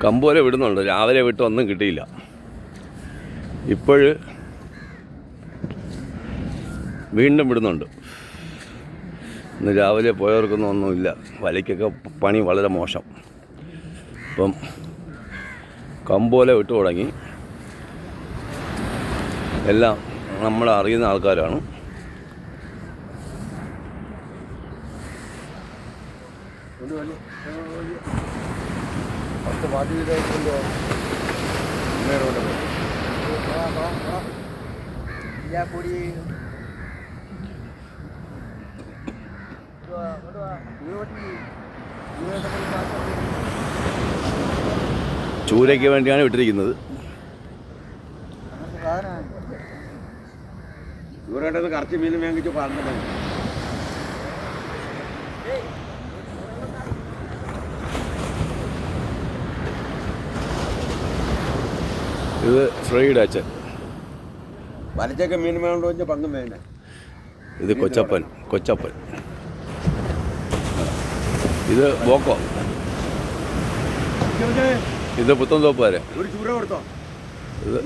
കമ്പോല വിടുന്നുണ്ട്, രാവിലെ വിട്ട് ഒന്നും കിട്ടിയില്ല. വീണ്ടും വിടുന്നുണ്ട്. ഇന്ന് രാവിലെ പോയവർക്കൊന്നും ഒന്നുമില്ല. വലയ്ക്കൊക്കെ പണി വളരെ മോശം. ഇപ്പം കമ്പോല വിട്ടു തുടങ്ങി. എല്ലാം നമ്മളെ അറിയുന്ന ആൾക്കാരാണ്. ചൂരയ്ക്ക് വേണ്ടിയാണ് വിട്ടിരിക്കുന്നത്. ചൂരേട്ടത് കറച്ച് മീൻ വാങ്ങിച്ച് പറഞ്ഞത്. ഇത് ഫ്രൈഡ് അച്ഛൻ. വലച്ചൊക്കെ മീൻ വേണ്ടോ വെച്ചാൽ പങ്കും വേണ്ട. ഇത് കൊച്ചപ്പൻ. ഇത് ബോക്കോ. ഇത് പുത്തൻതോപ്പുകാരെ. ഒരു ചൂര കൊടുത്തോ. ഇത്